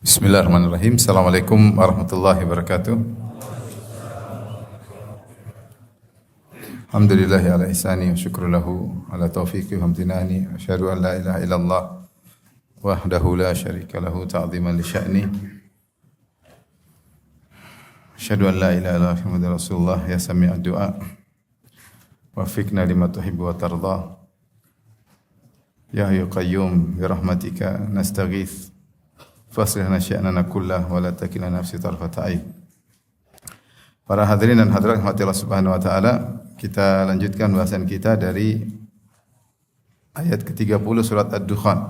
Bismillahirrahmanirrahim. Assalamualaikum warahmatullahi wabarakatuh. Alhamdulillahi ala ihsani wa syukru lahu ala taufiqi wa amtinani. Asyhadu an la ilaha illallah wahdahu la syarika lahu ta'ziman li sya'ni. Asyhadu an la ilaha illallah Muhammadur Rasulullah ya sami'ad du'a. Wafiqna lima tuhibbu wa tarda. Ya hayyu qayyum bi rahmatika nastaghits. Faslih nasya'nana kullah wa la takilna nafsi tarfata ain. Para hadirin dan hadirat rahmati Allah Subhanahu wa taala, kita lanjutkan bahasan kita dari ayat ke-30 surat Ad-Dukhan.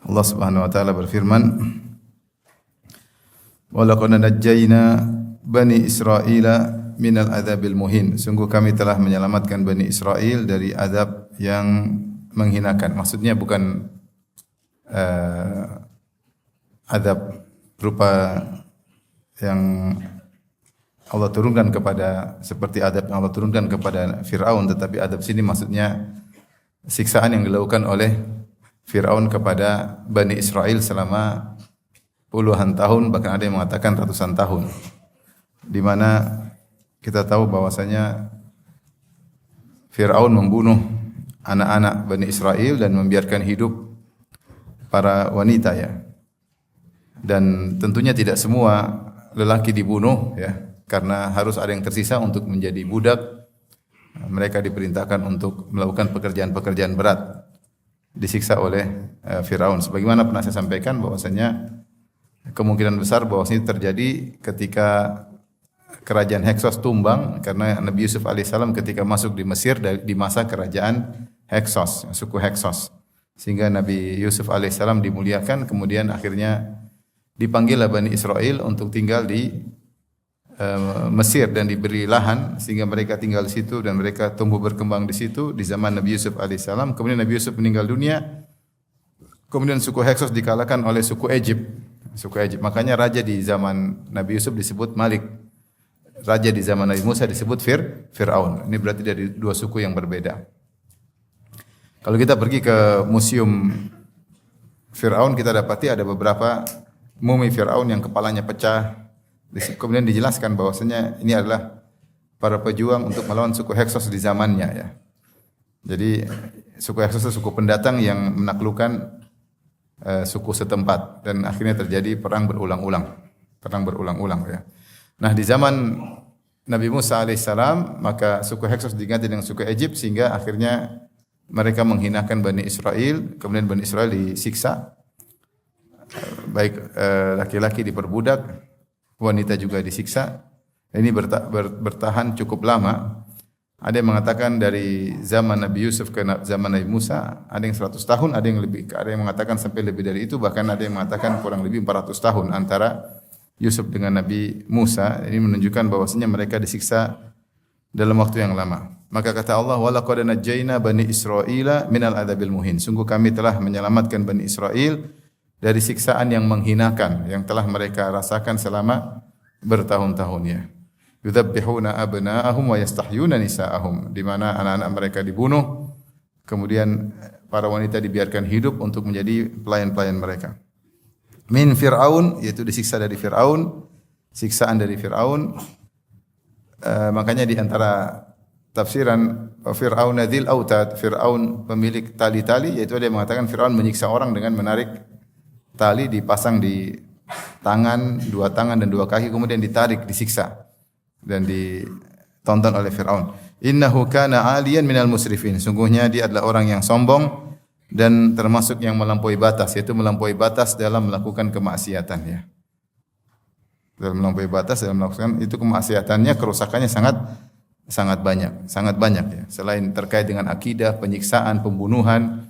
Allah Subhanahu wa taala berfirman, "Wa laqad najjayna bani Israila minal adzabil muhin." Sungguh kami telah menyelamatkan Bani Israel dari azab yang menghinakan. Maksudnya bukan azab berupa yang Allah turunkan kepada seperti azab yang Allah turunkan kepada Fir'aun, tetapi azab sini maksudnya siksaan yang dilakukan oleh Fir'aun kepada Bani Israel selama puluhan tahun, bahkan ada yang mengatakan ratusan tahun, di mana kita tahu bahwasanya Fir'aun membunuh anak-anak Bani Israel dan membiarkan hidup para wanita, ya. Dan tentunya tidak semua lelaki dibunuh, ya, karena harus ada yang tersisa untuk menjadi budak. Mereka diperintahkan untuk melakukan pekerjaan-pekerjaan berat, disiksa oleh Firaun. Sebagaimana pernah saya sampaikan bahwasanya kemungkinan besar bahwasanya terjadi ketika kerajaan Heksos tumbang karena Nabi Yusuf alaihissalam ketika masuk di Mesir di masa kerajaan Heksos, suku Heksos. Sehingga Nabi Yusuf alaihissalam dimuliakan, kemudian akhirnya dipanggillah Bani Israel untuk tinggal di Mesir dan diberi lahan sehingga mereka tinggal di situ dan mereka tumbuh berkembang di situ di zaman Nabi Yusuf alaihissalam. Kemudian Nabi Yusuf meninggal dunia. Kemudian suku Heksos dikalahkan oleh suku Egypt. Suku Egypt. Makanya raja di zaman Nabi Yusuf disebut Malik. Raja di zaman Nabi Musa disebut Fir'aun. Ini berarti dari dua suku yang berbeda. Kalau kita pergi ke museum Fir'aun, kita dapati ada beberapa mumi Fir'aun yang kepalanya pecah. Kemudian dijelaskan bahwasanya ini adalah para pejuang untuk melawan suku Heksos di zamannya, ya. Jadi suku Heksos itu suku pendatang yang menaklukkan suku setempat dan akhirnya terjadi perang berulang-ulang. Perang berulang-ulang, ya. Nah, di zaman Nabi Musa alaihissalam maka suku Heksos diganti dengan suku Egypt sehingga akhirnya mereka menghinakan Bani Israel, kemudian Bani Israel disiksa. Baik laki-laki diperbudak, wanita juga disiksa. Ini bertahan cukup lama. Ada yang mengatakan dari zaman Nabi Yusuf ke zaman Nabi Musa, ada yang 100 tahun, ada yang mengatakan sampai lebih dari itu, bahkan ada yang mengatakan kurang lebih 400 tahun antara Yusuf dengan Nabi Musa. Ini menunjukkan bahwasanya mereka disiksa dalam waktu yang lama. Maka kata Allah, "Wa laqad najjayna bani Israila minal adzabil muhin." Sungguh kami telah menyelamatkan Bani Israel dari siksaan yang menghinakan yang telah mereka rasakan selama bertahun-tahun, ya. Yudzabbihuna abna'ahum wa yastahyuna nisa'ahum, di mana anak-anak mereka dibunuh, kemudian para wanita dibiarkan hidup untuk menjadi pelayan-pelayan mereka. Min Fir'aun, yaitu disiksa dari Fir'aun, siksaan dari Fir'aun. Makanya di antara tafsiran Fir'aun dzil autad, Fir'aun pemilik tali-tali, yaitu ada yang mengatakan Fir'aun menyiksa orang dengan menarik tali dipasang di tangan, dua tangan dan dua kaki, kemudian ditarik, disiksa dan ditonton oleh Fir'aun. Innahu kana 'aliyan minal musrifin. Sungguhnya dia adalah orang yang sombong dan termasuk yang melampaui batas, yaitu melampaui batas dalam melakukan kemaksiatan, ya. Dalam melampaui batas dalam melakukan itu kemaksiatannya, kerusakannya sangat banyak, ya. Selain terkait dengan akidah, penyiksaan, pembunuhan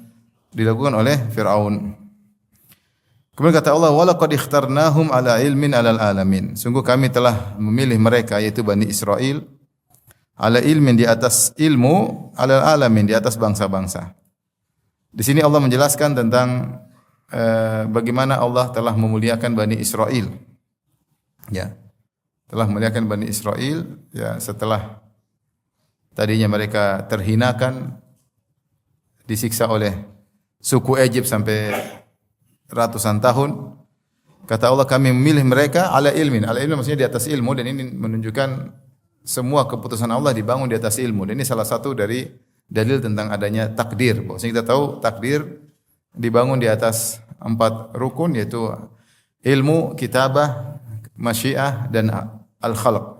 dilakukan oleh Fir'aun. Kemudian kata Allah, "Wa laqad ikhtarnahum ala ilmin alal alamin." Sungguh kami telah memilih mereka, yaitu Bani Israel, ala ilmin, di atas ilmu, alal alamin, di atas bangsa-bangsa. Di sini Allah menjelaskan tentang bagaimana Allah telah memuliakan Bani Israel. Ya. Telah memuliakan Bani Israel, ya, setelah tadinya mereka terhinakan, disiksa oleh suku Egypt sampai ratusan tahun. Kata Allah, kami memilih mereka ala ilmin. Ala ilmin maksudnya di atas ilmu, dan ini menunjukkan semua keputusan Allah dibangun di atas ilmu. Dan ini salah satu dari dalil tentang adanya takdir. Bahwasanya kita tahu takdir dibangun di atas 4 rukun, yaitu ilmu, kitabah, masyiah, dan al-khalq.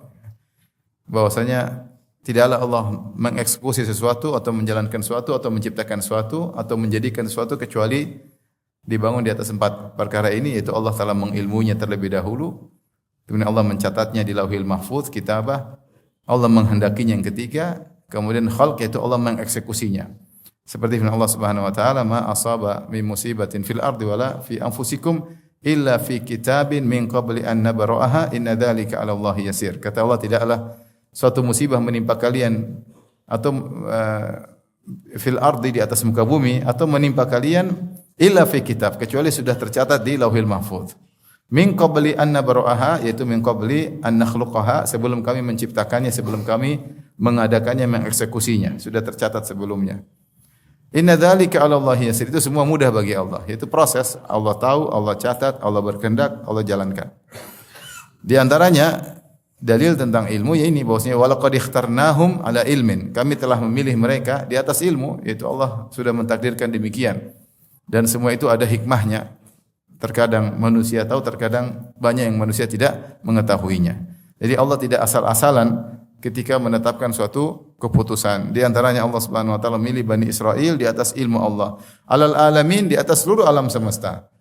Bahwasanya tidaklah Allah mengeksekusi sesuatu atau menjalankan sesuatu atau menciptakan sesuatu atau menjadikan sesuatu kecuali dibangun di atas 4 perkara ini, yaitu Allah Ta'ala mengilmunya terlebih dahulu, kemudian Allah mencatatnya di Lauhil Mahfuz, kitabah, Allah menghendakinya yang ketiga, kemudian khalq, yaitu Allah mengeksekusinya. Seperti firman Allah Subhanahu wa taala, "Ma asaba min musibatin fil ardi wala fi anfusikum illa fi kitabin min qabli an nabra'aha inna dzalika 'ala Allah yasir." Kata Allah, tidaklah suatu musibah menimpa kalian atau fil ardi, di atas muka bumi, atau menimpa kalian illa fi kitab, kecuali sudah tercatat di Lauhil Mahfuz. Min qabli an nabra'aha, yaitu min qabli an nakhluqaha, sebelum kami menciptakannya, sebelum kami mengadakannya, mengeksekusinya, sudah tercatat sebelumnya. Inna dzalika 'ala Allah yasir, itu semua mudah bagi Allah, yaitu proses Allah tahu, Allah catat, Allah berkehendak, Allah jalankan. Di antaranya dalil tentang ilmu ya ini, bahwasanya walaqad ikhtarnahum 'ala ilmin, kami telah memilih mereka di atas ilmu, yaitu Allah sudah mentakdirkan demikian. Dan semua itu ada hikmahnya. Terkadang manusia tahu, terkadang banyak yang manusia tidak mengetahuinya. Jadi Allah tidak asal-asalan ketika menetapkan suatu keputusan. Di antaranya Allah Subhanahu wa taala memilih Bani Israel di atas ilmu Allah. Alal alamin, di atas seluruh alam semesta.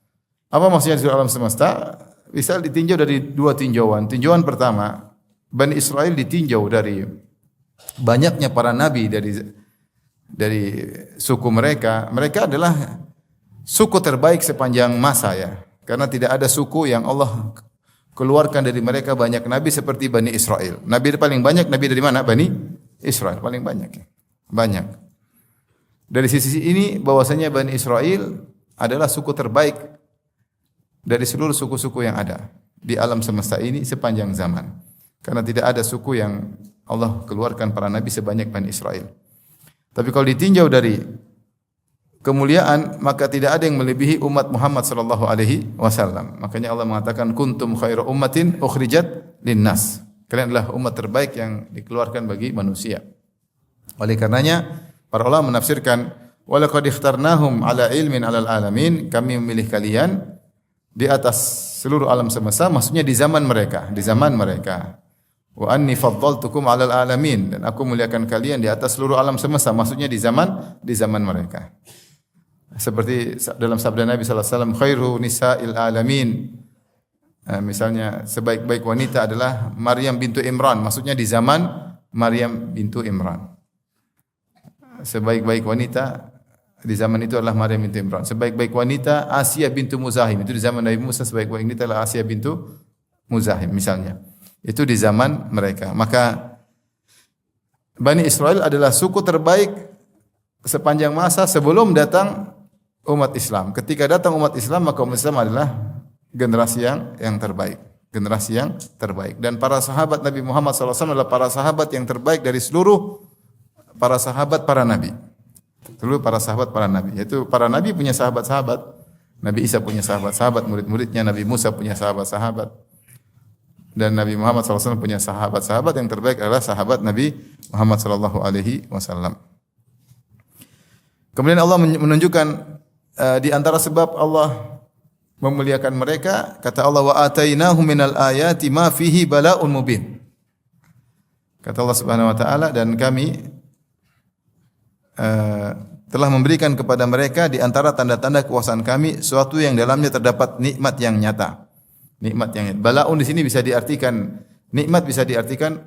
Apa maksudnya seluruh alam semesta? Bisa ditinjau dari 2 tinjauan. Tinjauan pertama, Bani Israel ditinjau dari banyaknya para nabi dari suku mereka. Mereka adalah suku terbaik sepanjang masa ya. Karena tidak ada suku yang Allah keluarkan dari mereka banyak nabi seperti Bani Israel. Nabi paling banyak, nabi dari mana? Bani Israel paling banyak. Banyak. Dari sisi ini bahwasanya Bani Israel adalah suku terbaik dari seluruh suku-suku yang ada di alam semesta ini sepanjang zaman. Karena tidak ada suku yang Allah keluarkan para nabi sebanyak Bani Israel. Tapi kalau ditinjau dari kemuliaan, maka tidak ada yang melebihi umat Muhammad sallallahu alaihi wasallam. Makanya Allah mengatakan kuntum khairu ummatin ukhrijat linnas. Kalian adalah umat terbaik yang dikeluarkan bagi manusia. Oleh karenanya para ulama menafsirkan walaqad ikhtarnahum ala ilmin alal alamin, kami memilih kalian di atas seluruh alam semesta, maksudnya di zaman mereka, di zaman mereka. Wa anni faddaltukum alal alamin, dan aku muliakan kalian di atas seluruh alam semesta, maksudnya di zaman mereka. Seperti dalam sabda Nabi sallallahu alaihi wasallam, khairu nisa'il alamin. Misalnya sebaik-baik wanita adalah Maryam bintu Imran, maksudnya di zaman Maryam bintu Imran. Sebaik-baik wanita di zaman itu adalah Maryam bintu Imran. Sebaik-baik wanita Asia bintu Muzahim, itu di zaman Nabi Musa. Sebaik-baik wanita adalah Asia bintu Muzahim misalnya. Itu di zaman mereka. Maka Bani Israel adalah suku terbaik sepanjang masa sebelum datang umat Islam. Ketika datang umat Islam, maka umat Islam adalah generasi yang terbaik. Generasi yang terbaik. Dan para sahabat Nabi Muhammad SAW adalah para sahabat yang terbaik dari seluruh para sahabat para nabi. Seluruh para sahabat para nabi. Yaitu para nabi punya sahabat-sahabat. Nabi Isa punya sahabat-sahabat, murid-muridnya. Nabi Musa punya sahabat-sahabat. Dan Nabi Muhammad SAW punya sahabat-sahabat. Yang terbaik adalah sahabat Nabi Muhammad SAW. Kemudian Allah menunjukkan di antara sebab Allah memuliakan mereka, kata Allah, wa atainahum minal ayati ma fihi bala'un mubin. Kata Allah Subhanahu wa taala, dan kami telah memberikan kepada mereka di antara tanda-tanda kekuasaan kami suatu yang dalamnya terdapat nikmat yang nyata. Nikmat yang nyata. Bala'un di sini bisa diartikan nikmat, bisa diartikan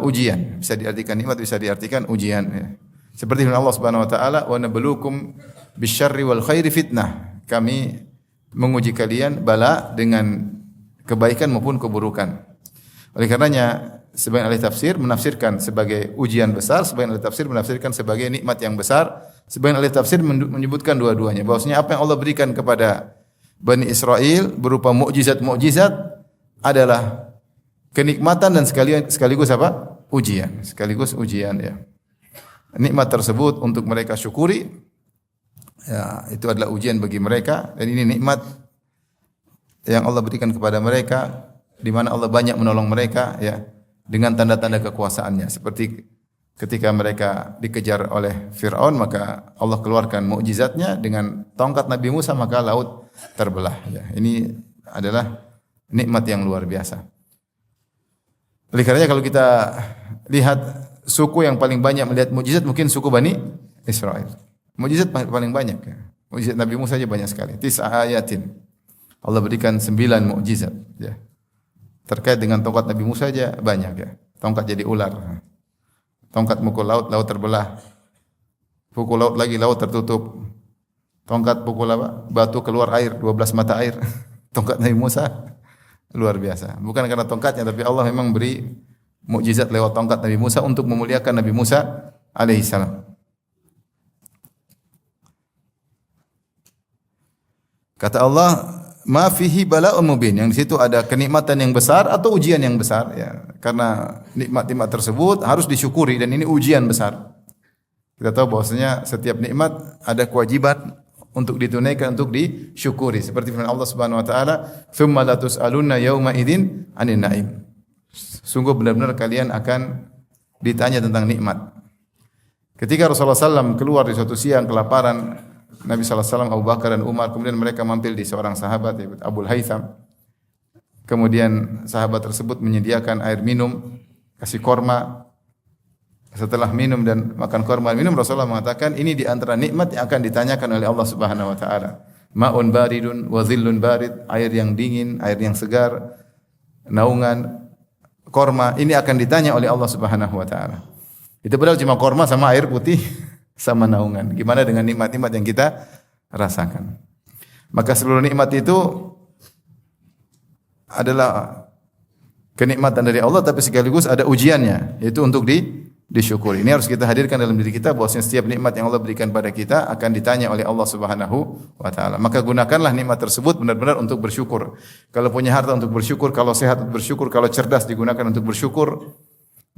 ujian, bisa diartikan nikmat, bisa diartikan ujian ya. Seperti firman Allah Subhanahu wa taala, wa nabluukum bisyarri wal khairi fitnah. Kami menguji kalian bala dengan kebaikan maupun keburukan. Oleh karenanya sebagian ahli tafsir menafsirkan sebagai ujian besar, sebagian ahli tafsir menafsirkan sebagai nikmat yang besar, sebagian ahli tafsir menyebutkan dua-duanya. Bahwasanya apa yang Allah berikan kepada Bani Israel berupa mukjizat-mukjizat adalah kenikmatan dan sekaligus apa? Ujian, sekaligus ujian ya. Nikmat tersebut untuk mereka syukuri, ya, itu adalah ujian bagi mereka, dan ini nikmat yang Allah berikan kepada mereka, di mana Allah banyak menolong mereka ya dengan tanda-tanda kekuasaannya. Seperti ketika mereka dikejar oleh Fir'aun, maka Allah keluarkan mukjizatnya dengan tongkat Nabi Musa, maka laut terbelah. Ya, ini adalah nikmat yang luar biasa. Oleh karenanya kalau kita lihat suku yang paling banyak melihat mukjizat mungkin suku Bani Israel. Mukjizat paling banyak. Ya. Mukjizat Nabi Musa saja banyak sekali. 9 ayatin. Allah berikan 9 mukjizat. Ya. Terkait dengan tongkat Nabi Musa saja banyak ya. Tongkat jadi ular. Tongkat mukul laut, laut terbelah. Pukul laut lagi, laut tertutup. Tongkat pukul apa? Batu keluar air, 12 mata air. Tongkat Nabi Musa luar biasa. Bukan karena tongkatnya, tapi Allah memang beri mukjizat lewat tongkat Nabi Musa untuk memuliakan Nabi Musa alaihi salam. Kata Allah, ma fihi bala'un mubin. Yang di situ ada kenikmatan yang besar atau ujian yang besar ya. Karena nikmat-nikmat tersebut harus disyukuri dan ini ujian besar. Kita tahu bahwasanya setiap nikmat ada kewajiban untuk ditunaikan, untuk disyukuri. Seperti firman Allah Subhanahu wa taala, "Tsumma la tus'alunna yauma idzin 'anin na'im." Sungguh benar-benar kalian akan ditanya tentang nikmat. Ketika Rasulullah SAW keluar di suatu siang kelaparan, Nabi SAW, Abu Bakar dan Umar, kemudian mereka mampir di seorang sahabat, Abul Haytham. Kemudian sahabat tersebut menyediakan air minum, kasih korma. Setelah minum dan makan korma minum, Rasulullah mengatakan ini di antara nikmat yang akan ditanyakan oleh Allah Subhanahu wa taala. Ma'un baridun wa dhillun barid, air yang dingin, air yang segar, naungan, korma, ini akan ditanya oleh Allah Subhanahu wa taala. Itu padahal cuma korma sama air putih sama naungan. Gimana dengan nikmat-nikmat yang kita rasakan? Maka seluruh nikmat itu adalah kenikmatan dari Allah, tapi sekaligus ada ujiannya, yaitu untuk disyukuri. Ini harus kita hadirkan dalam diri kita bahwasanya setiap nikmat yang Allah berikan pada kita akan ditanya oleh Allah Subhanahu wa taala. Maka gunakanlah nikmat tersebut benar-benar untuk bersyukur. Kalau punya harta untuk bersyukur, kalau sehat untuk bersyukur, kalau cerdas digunakan untuk bersyukur,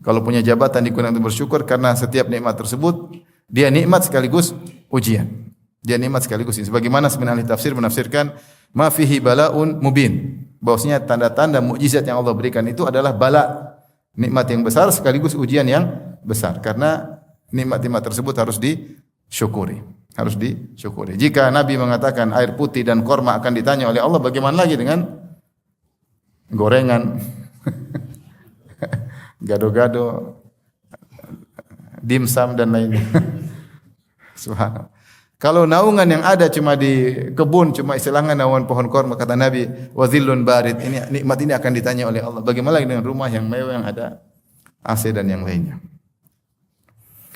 kalau punya jabatan digunakan untuk bersyukur, karena setiap nikmat tersebut dia nikmat sekaligus ujian. Dia nikmat sekaligus ujian. Sebagaimana sebenarnya ahli tafsir menafsirkan ma fihi bala'un mubin. Bahwasanya tanda-tanda mukjizat yang Allah berikan itu adalah bala, nikmat yang besar sekaligus ujian yang besar, karena nikmat-nikmat tersebut harus disyukuri, harus disyukuri. Jika Nabi mengatakan air putih dan korma akan ditanya oleh Allah, bagaimana lagi dengan gorengan, gado-gado, dimsum dan lainnya. Subhanallah. Kalau naungan yang ada cuma di kebun, cuma istilahnya naungan pohon korma, kata Nabi, wa dhillun barid, ini nikmat ini akan ditanya oleh Allah. Bagaimana lagi dengan rumah yang mewah yang ada AC dan yang lainnya?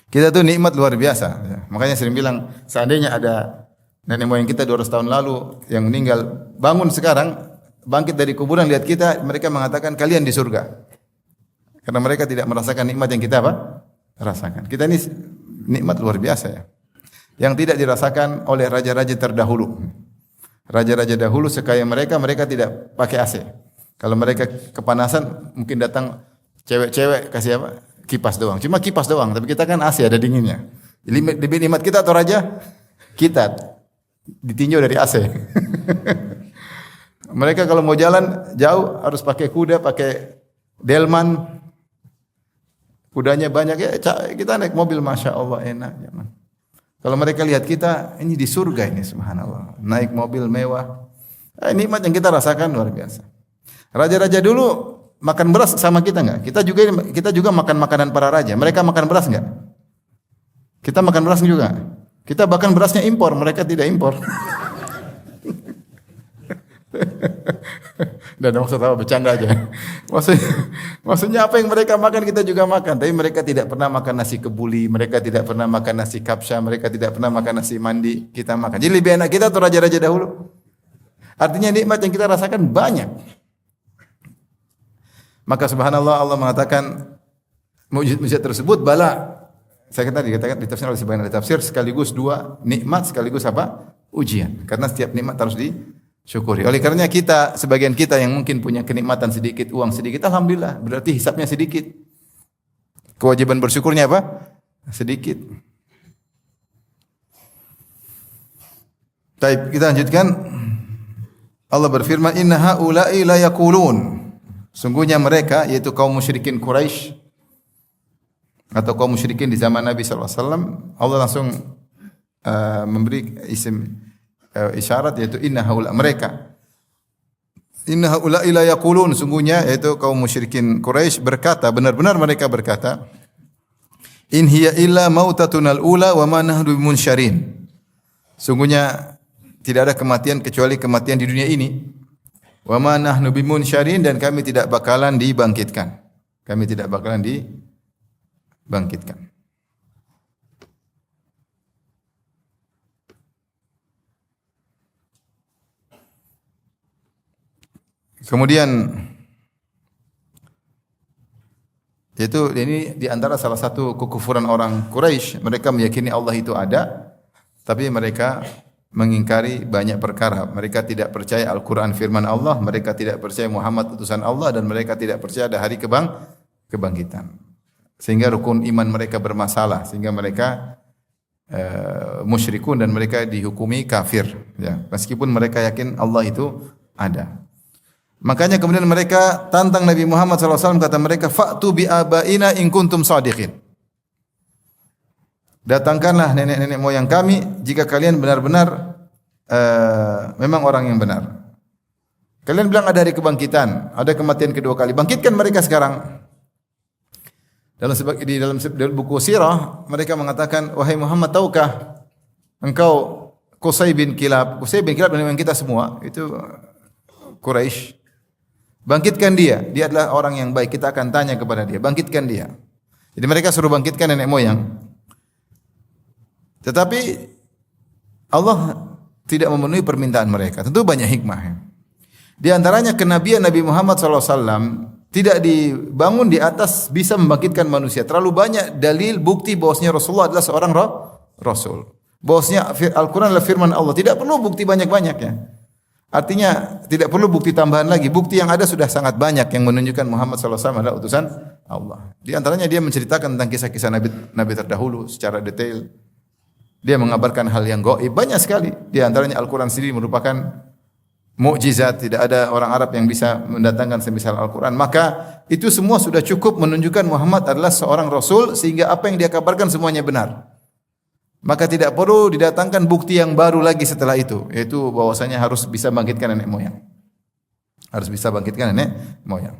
Kita tuh nikmat luar biasa. Ya. Makanya sering bilang, seandainya ada nenek moyang kita 200 tahun lalu yang meninggal, bangun sekarang, bangkit dari kuburan, lihat kita, mereka mengatakan kalian di surga. Karena mereka tidak merasakan nikmat yang kita apa? Rasakan. Kita ini nikmat luar biasa ya. Yang tidak dirasakan oleh raja-raja terdahulu. Raja-raja dahulu sekaya mereka, mereka tidak pakai AC. Kalau mereka kepanasan, mungkin datang cewek-cewek kasih apa? Kipas doang. Cuma kipas doang, tapi kita kan AC ada dinginnya. Lebih nikmat kita atau raja? Kita ditinjau dari AC. Mereka kalau mau jalan jauh harus pakai kuda, pakai delman. Kudanya banyak ya, kita naik mobil, masya Allah enak. Jangan. Kalau mereka lihat kita, ini di surga ini, subhanallah. Naik mobil mewah. Nikmat yang kita rasakan luar biasa. Raja-raja dulu makan beras sama kita enggak? Kita juga makan makanan para raja. Mereka makan beras enggak? Kita makan beras juga. Kita bahkan berasnya impor, mereka tidak impor. Dan maksud apa, bercanda aja. Maksudnya apa yang mereka makan kita juga makan, tapi mereka tidak pernah makan nasi kebuli, mereka tidak pernah makan nasi kapsa, mereka tidak pernah makan nasi mandi, kita makan. Jadi lebih enak kita atau raja-raja dahulu? Artinya nikmat yang kita rasakan banyak. Maka subhanallah, Allah mengatakan mukjizat tersebut bala. Saya tadi dikatakan di tafsir oleh sebagian ahli tafsir sekaligus dua nikmat sekaligus apa? Ujian. Karena setiap nikmat harus disyukuri. Oleh karenanya kita, sebagian kita yang mungkin punya kenikmatan sedikit, uang sedikit, alhamdulillah, berarti hisapnya sedikit. Kewajiban bersyukurnya apa? Sedikit. Baik, kita lanjutkan. Allah berfirman, "Inna haula'i la yaqulun." Sungguhnya mereka, yaitu kaum musyrikin Quraisy atau kaum musyrikin di zaman Nabi sallallahu alaihi wasallam, Allah langsung memberi isyarat, yaitu inna haula, mereka. Inna haula'i la yaqulun, sungguhnya yaitu kaum musyrikin Quraisy berkata, benar-benar mereka berkata, "In hiya illa mautatunal ula wa ma nahnu bimunsyarin." Sungguhnya tidak ada kematian kecuali kematian di dunia ini. Wa ma nahnu bimunsyarin, dan kami tidak bakalan dibangkitkan. Kami tidak bakalan dibangkitkan. Kemudian yaitu ini di antara salah satu kekufuran orang Quraisy, mereka meyakini Allah itu ada, tapi mereka mengingkari banyak perkara. Mereka tidak percaya Al-Quran firman Allah, mereka tidak percaya Muhammad utusan Allah, dan mereka tidak percaya ada hari kebangkitan. Sehingga rukun iman mereka bermasalah, sehingga mereka musyrikun dan mereka dihukumi kafir. Ya, meskipun mereka yakin Allah itu ada. Makanya kemudian mereka tantang Nabi Muhammad SAW, kata mereka, "Fa'tu bi abaina in kuntum shadiqin." Datangkanlah nenek-nenek moyang kami jika kalian benar-benar memang orang yang benar. Kalian bilang ada hari kebangkitan, ada kematian kedua kali. Bangkitkan mereka sekarang. Di dalam buku sirah mereka mengatakan, "Wahai Muhammad, tahukah engkau Qusay bin Kilab?" Qusay bin Kilab memang kita semua, itu Quraisy. Bangkitkan dia, dia adalah orang yang baik, kita akan tanya kepada dia, bangkitkan dia. Jadi mereka suruh bangkitkan nenek moyang. Tetapi Allah tidak memenuhi permintaan mereka. Tentu banyak hikmah. Di antaranya kenabian Nabi Muhammad SAW tidak dibangun di atas bisa membangkitkan manusia. Terlalu banyak dalil bukti bahwasanya Rasulullah adalah seorang Rasul. Bahwasanya Al-Quran adalah firman Allah. Tidak perlu bukti banyak-banyak ya. Artinya tidak perlu bukti tambahan lagi. Bukti yang ada sudah sangat banyak yang menunjukkan Muhammad SAW adalah utusan Allah. Di antaranya dia menceritakan tentang kisah-kisah Nabi terdahulu secara detail. Dia mengabarkan hal yang gaib banyak sekali. Di antaranya Al-Quran sendiri merupakan mukjizat. Tidak ada orang Arab yang bisa mendatangkan semisal Al-Quran. Maka itu semua sudah cukup menunjukkan Muhammad adalah seorang Rasul, sehingga apa yang dia kabarkan semuanya benar. Maka tidak perlu didatangkan bukti yang baru lagi setelah itu, yaitu bahwasanya harus bisa bangkitkan nenek moyang. Harus bisa bangkitkan nenek moyang.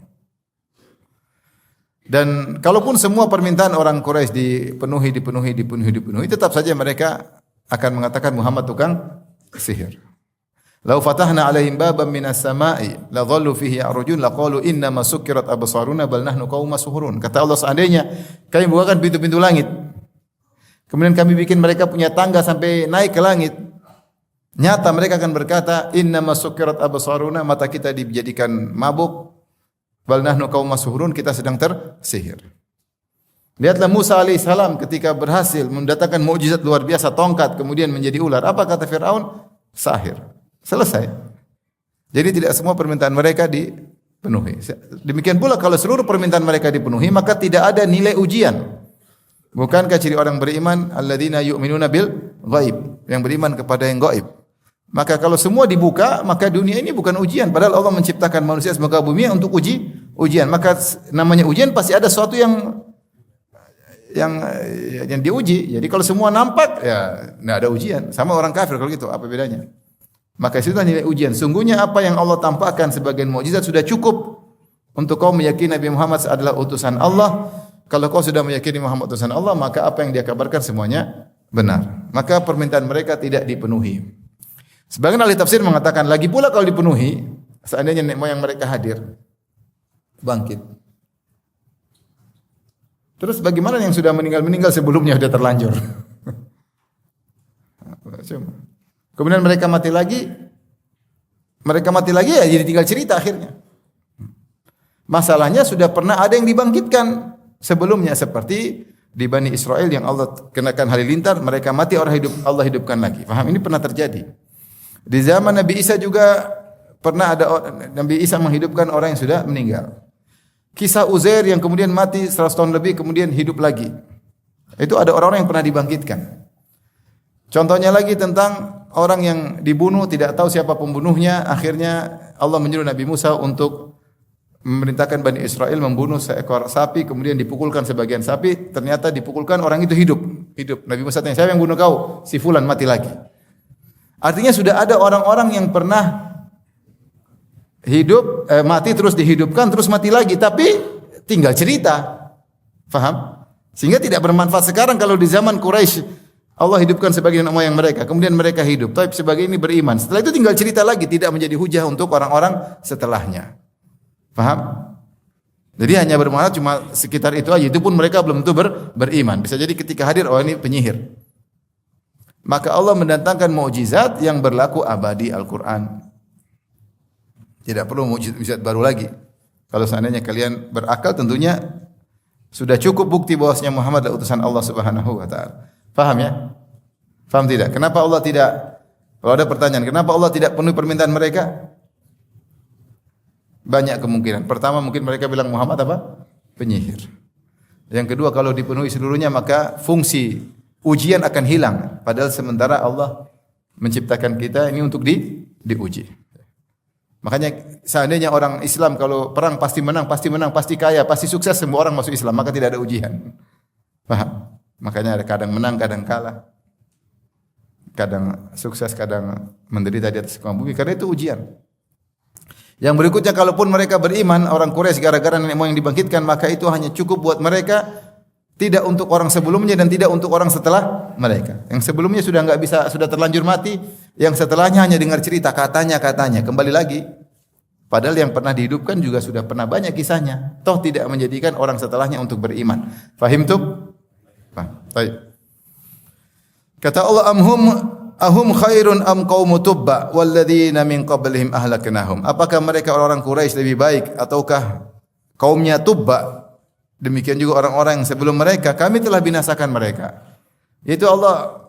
Dan kalaupun semua permintaan orang Quraisy dipenuhi, tetap saja mereka akan mengatakan Muhammad tukang sihir. Lau fatahna alaihim baban minas sama'i la dhallu fihi ya'rujun laqalu inna ma sukkirat absaruna bal nahnu qaumun suhurun. Kata Allah, seandainya kami bukakan pintu-pintu langit, kemudian kami bikin mereka punya tangga sampai naik ke langit, nyata mereka akan berkata, "Inna masukkirat absaruna," mata kita dijadikan mabuk, "bal nahnu qaumun suhurun," kita sedang tersihir. Lihatlah Musa alaihissalam ketika berhasil mendatangkan mukjizat luar biasa, tongkat kemudian menjadi ular. Apa kata Firaun? Sahir. Selesai. Jadi tidak semua permintaan mereka dipenuhi. Demikian pula kalau seluruh permintaan mereka dipenuhi, maka tidak ada nilai ujian. Bukankah ciri orang beriman alladzina yu'minuna bil ghaib, yang beriman kepada yang gaib? Maka kalau semua dibuka, maka dunia ini bukan ujian, padahal Allah menciptakan manusia sebagai bumi untuk ujian. Maka namanya ujian pasti ada sesuatu yang diuji. Jadi kalau semua nampak, ya enggak ada ujian. Sama orang kafir kalau gitu, apa bedanya? Maka itu nilai ujian. Sungguhnya apa yang Allah tampakkan sebagai mukjizat sudah cukup untuk kau meyakini Nabi Muhammad adalah utusan Allah. Kalau kau sudah meyakini Muhammad utusan Allah, maka apa yang dia kabarkan semuanya benar. Maka permintaan mereka tidak dipenuhi. Sebagian ahli tafsir mengatakan, lagi pula kalau dipenuhi, seandainya nenek moyang mereka hadir, bangkit. Terus bagaimana yang sudah meninggal sebelumnya sudah terlanjur? Kemudian mereka mati lagi ya jadi tinggal cerita akhirnya. Masalahnya sudah pernah ada yang dibangkitkan sebelumnya, seperti di Bani Israel yang Allah kenakan halilintar, mereka mati, Allah hidupkan lagi. Paham? Ini pernah terjadi. Di zaman Nabi Isa juga pernah ada Nabi Isa menghidupkan orang yang sudah meninggal. Kisah Uzair yang kemudian mati 100 tahun lebih kemudian hidup lagi. Itu ada orang-orang yang pernah dibangkitkan. Contohnya lagi tentang orang yang dibunuh tidak tahu siapa pembunuhnya, akhirnya Allah menyuruh Nabi Musa untuk memerintahkan Bani Israel membunuh seekor sapi, kemudian dipukulkan sebagian sapi, ternyata dipukulkan orang itu hidup. Nabi Musa tanya, siapa yang bunuh kau? Si fulan mati lagi. Artinya sudah ada orang-orang yang pernah hidup, mati terus dihidupkan, terus mati lagi, tapi tinggal cerita. Faham? Sehingga tidak bermanfaat sekarang kalau di zaman Quraisy Allah hidupkan sebagian moyang mereka, kemudian mereka hidup, tapi sebagian ini beriman. Setelah itu tinggal cerita lagi, tidak menjadi hujah untuk orang-orang setelahnya. Faham? Jadi hanya bermanfaat cuma sekitar itu aja. Itu pun mereka belum tentu beriman. Bisa jadi ketika hadir, oh ini penyihir. Maka Allah mendatangkan mukjizat yang berlaku abadi Al-Quran. Tidak perlu mukjizat baru lagi. Kalau seandainya kalian berakal, tentunya sudah cukup bukti bahwasanya Muhammad adalah utusan Allah Subhanahu wa taala. Faham ya? Faham tidak? Kenapa Allah tidak, kalau ada pertanyaan, kenapa Allah tidak penuhi permintaan mereka? Banyak kemungkinan. Pertama, mungkin mereka bilang Muhammad apa? Penyihir. Yang kedua, kalau dipenuhi seluruhnya maka fungsi ujian akan hilang. Padahal sementara Allah menciptakan kita ini untuk diuji. Makanya seandainya orang Islam kalau perang pasti menang, pasti kaya, pasti sukses, semua orang masuk Islam, maka tidak ada ujian. Paham? Makanya ada kadang menang, kadang kalah. Kadang sukses, kadang menderita di atas kaum bumi, karena itu ujian. Yang berikutnya, kalaupun mereka beriman, orang Quraisy gara-gara nenek moyang dibangkitkan, maka itu hanya cukup buat mereka, tidak untuk orang sebelumnya dan tidak untuk orang setelah mereka. Yang sebelumnya sudah enggak bisa, sudah terlanjur mati, yang setelahnya hanya dengar cerita, katanya, kembali lagi. Padahal yang pernah dihidupkan juga sudah pernah banyak kisahnya. Toh tidak menjadikan orang setelahnya untuk beriman. Fahim tuh? Baik. Kata Allah, ahum khairun am qaumu tubba walladzina min qablihim ahlaknahum. Apakah mereka orang-orang Quraisy lebih baik ataukah kaumnya Tubba? Demikian juga orang-orang yang sebelum mereka, kami telah binasakan mereka. Yaitu Allah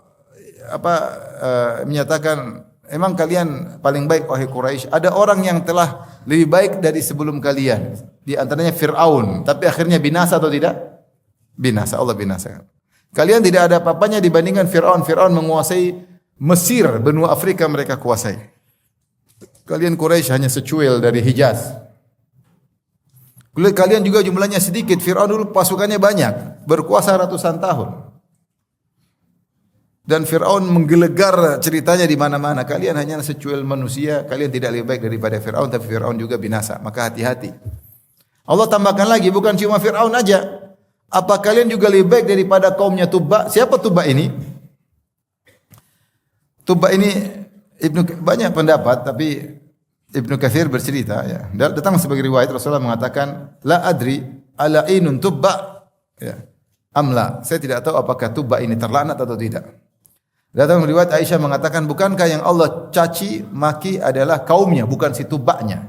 menyatakan, emang kalian paling baik wahai Quraisy? Ada orang yang telah lebih baik dari sebelum kalian. Di antaranya Fir'aun, tapi akhirnya binasa atau tidak? Binasa, Allah binasakan. Kalian tidak ada apa-apanya dibandingkan Fir'aun. Fir'aun menguasai Mesir, benua Afrika mereka kuasai. Kalian Quraisy hanya secuil dari Hijaz. Kalian juga jumlahnya sedikit. Fir'aun dulu pasukannya banyak, berkuasa ratusan tahun. Dan Fir'aun menggelegar ceritanya di mana-mana. Kalian hanya secuil manusia, kalian tidak lebih baik daripada Fir'aun, tapi Fir'aun juga binasa. Maka hati-hati. Allah tambahkan lagi, bukan cuma Fir'aun aja. Apa kalian juga lebih baik daripada kaumnya Tubba? Siapa Tubba ini? Tubba ini banyak pendapat, tapi Ibnu Katsir bercerita ya. Datang sebagai riwayat Rasulullah mengatakan, la adri ala ainun Tubba ya. Amla. Saya tidak tahu apakah Tubba ini terlaknat atau tidak. Datang riwayat Aisyah mengatakan, bukankah yang Allah caci maki adalah kaumnya, bukan si Tubbanya.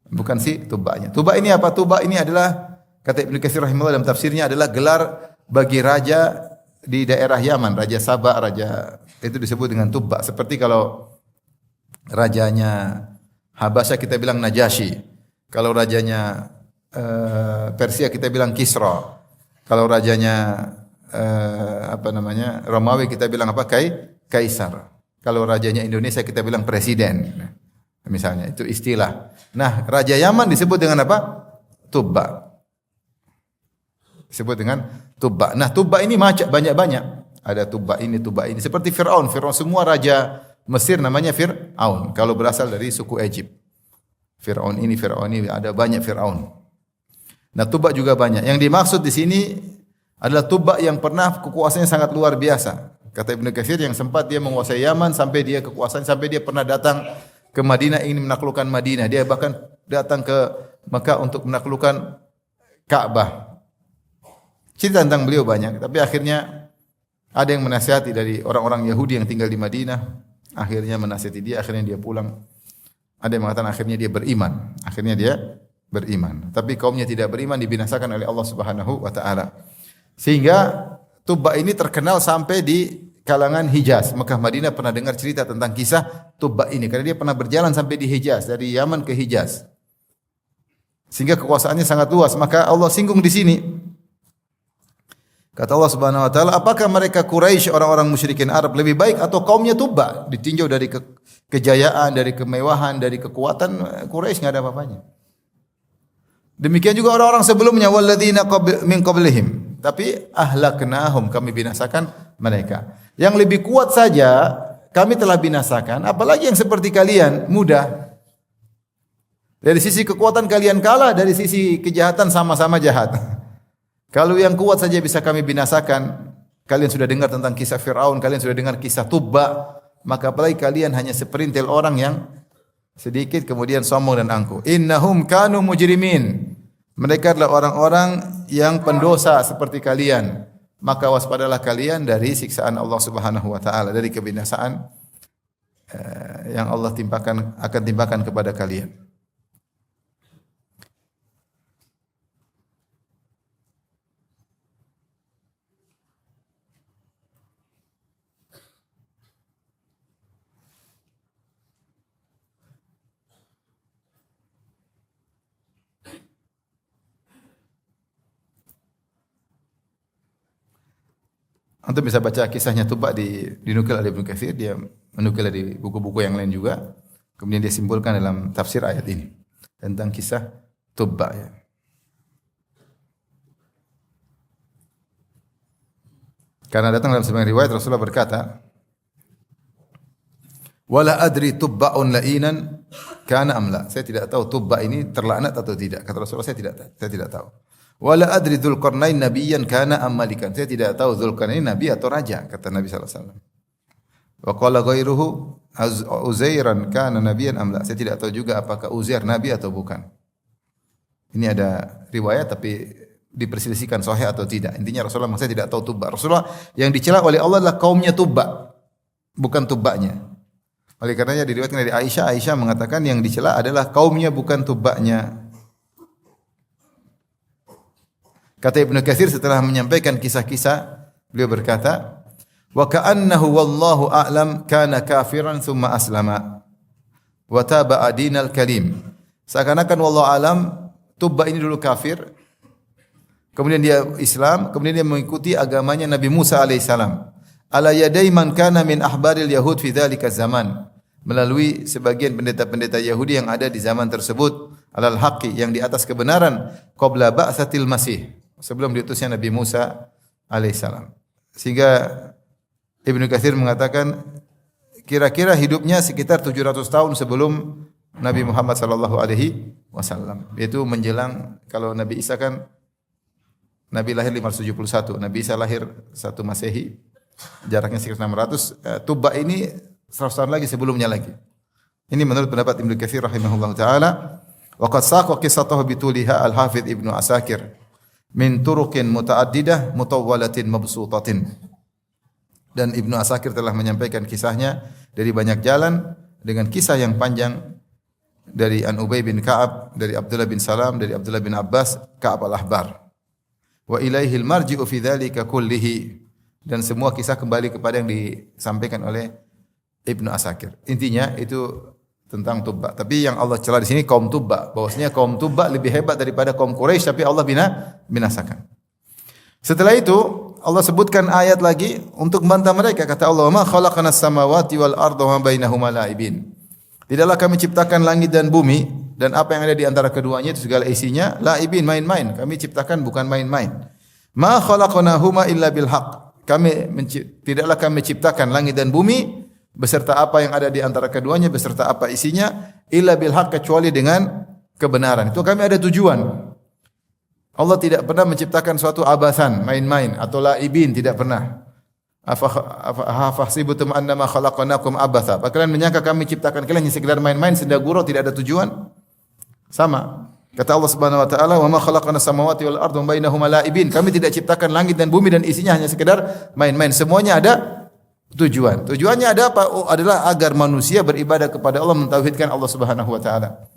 Bukan si Tubbanya. Tubba ini apa? Tubba ini adalah, kata Ibnu Katsir rahimahullah dalam tafsirnya, adalah gelar bagi raja di daerah Yaman, Raja Sabah, raja itu disebut dengan Tubba. Seperti kalau rajanya Habasyah kita bilang Najasyi. Kalau rajanya Persia kita bilang Kisra. Kalau rajanya Romawi kita bilang apa? Kaisar. Kalau rajanya Indonesia kita bilang presiden. Misalnya itu istilah. Nah, raja Yaman disebut dengan apa? Tubba. Disebut dengan Tubba. Nah, Tubba ini banyak-banyak. Ada Tubba ini. Seperti Fir'aun. Fir'aun semua raja Mesir namanya Fir'aun. Kalau berasal dari suku Egypt. Fir'aun ini, ada banyak Fir'aun. Nah, Tubba juga banyak. Yang dimaksud di sini adalah Tubba yang pernah kekuasaannya sangat luar biasa. Kata Ibnu Katsir yang sempat dia menguasai Yaman sampai dia pernah datang ke Madinah ingin menaklukkan Madinah. Dia bahkan datang ke Mekah untuk menaklukkan Ka'bah. Cerita tentang beliau banyak, tapi akhirnya ada yang menasihati dari orang-orang Yahudi yang tinggal di Madinah, akhirnya menasihati dia, akhirnya dia pulang. Ada yang mengatakan akhirnya dia beriman. Tapi kaumnya tidak beriman, dibinasakan oleh Allah Subhanahu wa taala. Sehingga Tubba ini terkenal sampai di kalangan Hijaz. Mekah Madinah pernah dengar cerita tentang kisah Tubba ini karena dia pernah berjalan sampai di Hijaz, dari Yaman ke Hijaz. Sehingga kekuasaannya sangat luas, maka Allah singgung di sini. Kata Allah Subhanahu wa taala, apakah mereka Quraisy orang-orang musyrikin Arab lebih baik atau kaumnya Tubba? Ditinjau dari kejayaan, dari kemewahan, dari kekuatan, Quraisy enggak ada apa-apanya. Demikian juga orang-orang sebelumnya, walladzina min qablihim, tapi ahlaknahum, kami binasakan mereka. Yang lebih kuat saja kami telah binasakan, apalagi yang seperti kalian mudah. Dari sisi kekuatan kalian kalah, dari sisi kejahatan sama-sama jahat. Kalau yang kuat saja bisa kami binasakan, kalian sudah dengar tentang kisah Fir'aun, kalian sudah dengar kisah Tubba, maka apalagi kalian hanya seperintil orang yang sedikit kemudian sombong dan angkuh. Innahum kanu mujrimin. Mereka adalah orang-orang yang pendosa seperti kalian. Maka waspadalah kalian dari siksaan Allah Subhanahu wa taala, dari kebinasaan yang Allah akan timpakan kepada kalian. Antum bisa baca kisahnya Tubba dinukil oleh Ibnu Katsir, dia menukil dari buku-buku yang lain juga. Kemudian dia simpulkan dalam tafsir ayat ini tentang kisah Tubba ya. Karena datang dalam sebuah riwayat Rasulullah berkata, "Wala adri tubba'un la'inan kana amla." Saya tidak tahu Tubba ini terlaknat atau tidak. Kata Rasulullah, saya tidak tahu. Wala adri Dzulqarnain nabiyyan kana am malikan. Saya tidak tahu Dzulqarnain nabi atau raja, kata Nabi sallallahu alaihi wasallam. Wa qala ghairuhu Uzairan kana nabiyyan am la. Saya tidak tahu juga apakah Uzair nabi atau bukan. Ini ada riwayat tapi diperselisihkan sahih atau tidak. Intinya Rasulullah maksudnya tidak tahu Tubba. Rasulullah yang dicela oleh Allah adalah kaumnya Tubba, bukan Tubbanya. Oleh karenanya diriwayatkan dari Aisyah mengatakan yang dicela adalah kaumnya bukan Tubbanya. Kata Ibnu Katsir setelah menyampaikan kisah-kisah, beliau berkata, "Wa ka'annahu wallahu a'lam kana kafiran thumma aslama wa taba'a dinal kalim." Seakan-akan wallahu alam Tubba ini dulu kafir, kemudian dia Islam, kemudian dia mengikuti agamanya Nabi Musa alaihissalam. Ala yadai man kana min ahbaril yahud fi dzalika zaman. Melalui sebagian pendeta-pendeta Yahudi yang ada di zaman tersebut, alal haqqi, yang di atas kebenaran, qabla ba'tsatil masih, sebelum diutusnya Nabi Musa alaihissalam. Sehingga Ibnu Katsir mengatakan kira-kira hidupnya sekitar 700 tahun sebelum Nabi Muhammad sallallahu alaihi wasallam. Yaitu menjelang, kalau Nabi Isa kan Nabi lahir 571, Nabi Isa lahir 1 Masehi, jaraknya sekitar 600. Tubba ini 100 tahun lagi sebelumnya lagi. Ini menurut pendapat Ibnu Katsir rahimahullah taala. Wa qad saqa qissatahu bituliha al-Hafidz Ibnu Asakir min turuqin mutaaddidah mutawwalatin mabsutatin. Dan Ibnu Asakir telah menyampaikan kisahnya dari banyak jalan dengan kisah yang panjang dari An Ubay bin Ka'ab, dari Abdullah bin Salam, dari Abdullah bin Abbas, Ka'ab al-Ahbar. Wa ilaihil marji'u fi dzalika kullihi, dan semua kisah kembali kepada yang disampaikan oleh Ibnu Asakir. Intinya itu tentang Tubba. Tapi yang Allah cela di sini kaum Tubba, bahwasanya kaum Tubba lebih hebat daripada kaum Quraisy, tapi Allah binasakan. Setelah itu Allah sebutkan ayat lagi untuk membantah mereka. Kata Allah, "Ma khalaqanas samawati wal arda wa bainahuma la'ibin." Tidaklah kami ciptakan langit dan bumi dan apa yang ada di antara keduanya itu segala isinya la'ibin, main-main. Kami ciptakan bukan main-main. Ma khalaqnahuma illa bil haqq. Tidaklah kami ciptakan langit dan bumi beserta apa yang ada di antara keduanya, beserta apa isinya, illa bil haqq, kecuali dengan kebenaran. Itu kami ada tujuan. Allah tidak pernah menciptakan suatu abasan, main-main atau laibin, tidak pernah. Afahsibutum annama khalaqnakum abatha. Kalian menyangka kami ciptakan kalian hanya sekedar main-main, senda gurau, tidak ada tujuan? Sama. Kata Allah Subhanahu wa taala, "Wa ma khalaqnas samawati wal arda wa bainahuma la'ibin." Kami tidak ciptakan langit dan bumi dan isinya hanya sekedar main-main. Semuanya ada tujuan. Tujuannya ada apa? Adalah agar manusia beribadah kepada Allah, mentauhidkan Allah Subhanahu wa taala.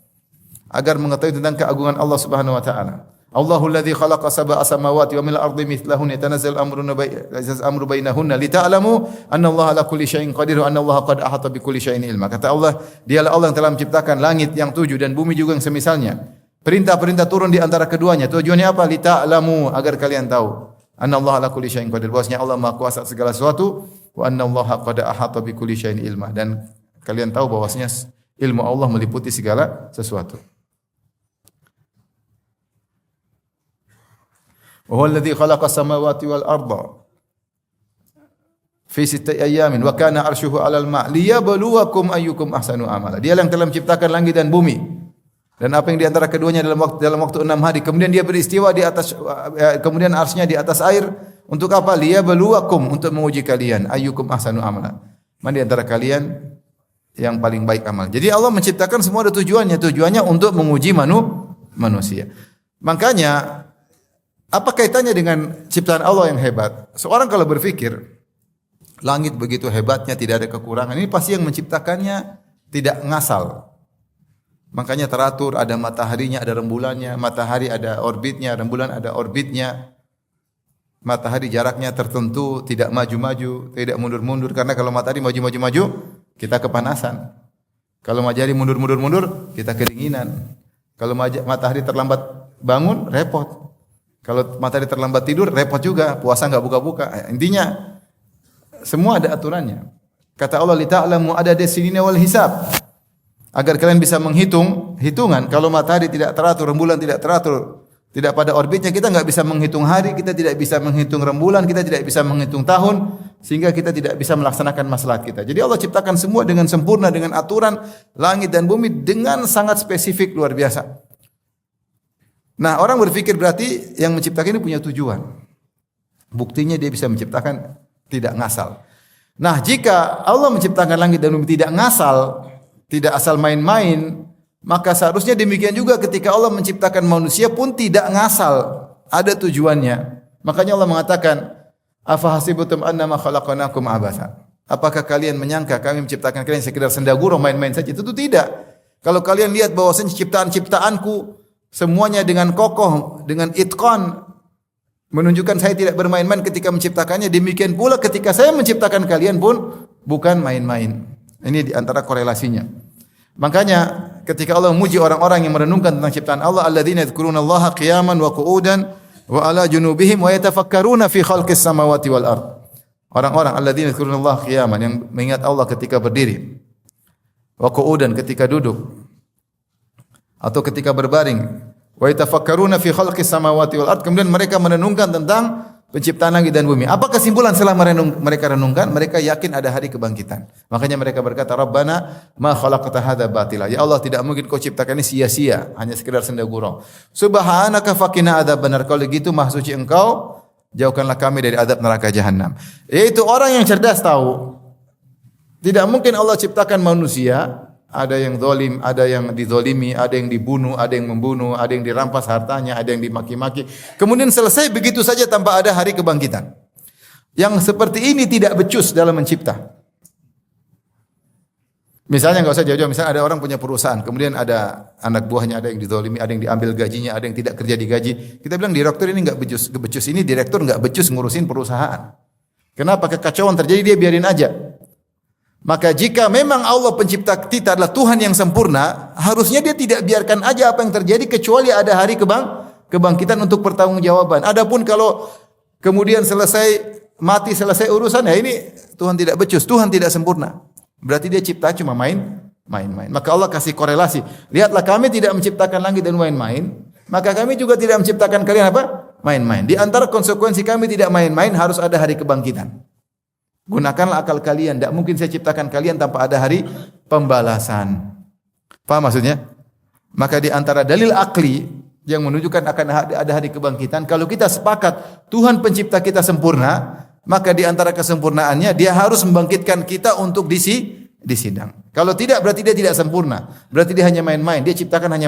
Agar mengetahui tentang keagungan Allah Subhanahu wa taala. Allahul ladzi khalaqa sab'a samawati wa minal ardi mithlahun yatanazzalu amru bainahunna lita'lamu anna Allah ala kulli syai'in qadir wa anna Allah qad ahata bi kulli syai'in ilma. Kata Allah, dialah Allah yang telah menciptakan langit yang 7 dan bumi juga yang semisalnya. Perintah-perintah turun di antara keduanya. Tujuannya apa? Lita'lamu, agar kalian tahu. Annallaha ala kulli syai'in qadir. Bahwasanya Allah Maha Kuasa atas segala sesuatu. Wa annallaha qad ahata bi kulli syai'in ilma. Dan kalian tahu bahwasanya ilmu Allah meliputi segala sesuatu. Wa huwa alladhi khalaqa as-samawati wal arda fi sittati ayamin wa kana 'arshuhu 'alal ma' liyabluwakum ayyukum ahsanu amala. Dia yang telah menciptakan langit dan bumi dan apa yang di antara keduanya dalam waktu 6 hari. Kemudian dia beristiwa di atas, kemudian arsy-Nya di atas air. Untuk apa? Liyabluwakum, untuk menguji kalian. Ayyukum ahsanu amala. Mana di antara kalian yang paling baik amal. Jadi Allah menciptakan semua ada tujuannya. Tujuannya untuk menguji manusia. Makanya apa kaitannya dengan ciptaan Allah yang hebat? Seorang kalau berpikir langit begitu hebatnya, tidak ada kekurangan, ini pasti yang menciptakannya tidak ngasal. Makanya teratur, ada mataharinya, ada rembulannya, matahari ada orbitnya, rembulan ada orbitnya. Matahari jaraknya tertentu, tidak maju-maju, tidak mundur-mundur, karena kalau matahari maju-maju, kita kepanasan. Kalau matahari mundur-mundur, kita kedinginan. Kalau matahari terlambat bangun, repot. Kalau matahari terlambat tidur, repot juga, puasa enggak buka-buka. Intinya semua ada aturannya. Kata Allah, "Lita'lamu adada sinina wal hisab." Agar kalian bisa menghitung hitungan. Kalau matahari tidak teratur, rembulan tidak teratur, tidak pada orbitnya, kita enggak bisa menghitung hari, kita tidak bisa menghitung rembulan, kita tidak bisa menghitung tahun, sehingga kita tidak bisa melaksanakan maslahat kita. Jadi Allah ciptakan semua dengan sempurna, dengan aturan langit dan bumi dengan sangat spesifik, luar biasa. Nah, orang berpikir berarti yang menciptakan ini punya tujuan. Buktinya dia bisa menciptakan tidak ngasal. Nah, jika Allah menciptakan langit dan bumi tidak ngasal, tidak asal main-main, maka seharusnya demikian juga ketika Allah menciptakan manusia pun tidak ngasal, ada tujuannya. Makanya Allah mengatakan, "Afa hasibutum annama khalaqnakum abatha?" Apakah kalian menyangka kami menciptakan kalian sekedar senda gurau, main-main saja? Itu tidak. Kalau kalian lihat bahwasanya ciptaan-ciptaanku semuanya dengan kokoh, dengan itqan, menunjukkan saya tidak bermain-main ketika menciptakannya, demikian pula ketika saya menciptakan kalian pun bukan main-main. Ini di antara korelasinya. Makanya ketika Allah memuji orang-orang yang merenungkan tentang ciptaan Allah, alladzina yadhkurunallaha qiyaman wa qu'udan wa ala junubihim wa yatafakkaruna fi khalqis samawati wal ard. Orang-orang alladzina yadhkurunallaha qiyaman, yang mengingat Allah ketika berdiri, wa qu'udan, ketika duduk, atau ketika berbaring, wa yatafakkaruna fi khalqis samawati wal ard, kemudian mereka merenungkan tentang penciptaan langit dan bumi. Apa kesimpulan setelah mereka renungkan? Mereka yakin ada hari kebangkitan. Makanya mereka berkata, "Rabbana ma khalaqta hadza batila." Ya Allah, tidak mungkin kau ciptakan ini sia-sia, hanya sekedar senda gurau. Subhanaka faqina adzabannar. Kalau gitu Maha Suci Engkau, jauhkanlah kami dari azab neraka jahanam. Yaitu orang yang cerdas tahu, tidak mungkin Allah ciptakan manusia, ada yang zalim, ada yang dizalimi, ada yang dibunuh, ada yang membunuh, ada yang dirampas hartanya, ada yang dimaki-maki. Kemudian selesai begitu saja tanpa ada hari kebangkitan. Yang seperti ini tidak becus dalam mencipta. Misalnya enggak usah jauh-jauh, misalnya ada orang punya perusahaan, kemudian ada anak buahnya, ada yang dizalimi, ada yang diambil gajinya, ada yang tidak kerja digaji. Kita bilang direktur ini enggak becus, ini direktur enggak becus ngurusin perusahaan. Kenapa kekacauan terjadi, dia biarin aja. Maka jika memang Allah pencipta kita adalah Tuhan yang sempurna, harusnya dia tidak biarkan aja apa yang terjadi kecuali ada hari kebangkitan untuk pertanggungjawaban. Adapun kalau kemudian selesai mati, selesai urusan, ya ini Tuhan tidak becus, Tuhan tidak sempurna. Berarti dia cipta cuma main-main. Maka Allah kasih korelasi. Lihatlah, kami tidak menciptakan langit dan main-main, maka kami juga tidak menciptakan kalian apa? Main-main. Di antara konsekuensi kami tidak main-main, harus ada hari kebangkitan. Gunakanlah akal kalian. Tidak mungkin saya ciptakan kalian tanpa ada hari pembalasan. Paham maksudnya? Maka di antara dalil akli yang menunjukkan akan ada hari kebangkitan, kalau kita sepakat Tuhan pencipta kita sempurna, maka di antara kesempurnaannya dia harus membangkitkan kita untuk di sidang. Kalau tidak, berarti dia tidak sempurna. Berarti dia hanya main-main. Dia ciptakan hanya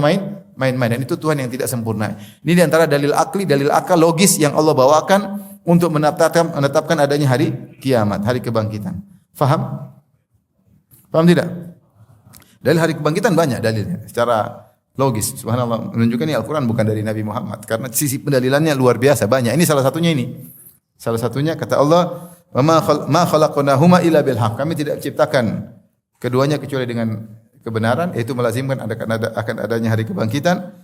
main-main. Dan itu Tuhan yang tidak sempurna. Ini di antara dalil akli, dalil akal logis yang Allah bawakan untuk menetapkan adanya hari kiamat, hari kebangkitan. Faham? Faham tidak? Dalil hari kebangkitan banyak dalilnya secara logis. Subhanallah, menunjukkan ini Al-Qur'an bukan dari Nabi Muhammad, karena sisi pendalilannya luar biasa banyak. Ini salah satunya ini. Salah satunya kata Allah, "Ma khalaqnahuma illa bil haqq." Kami tidak ciptakan keduanya kecuali dengan kebenaran, yaitu melazimkan akan adanya hari kebangkitan.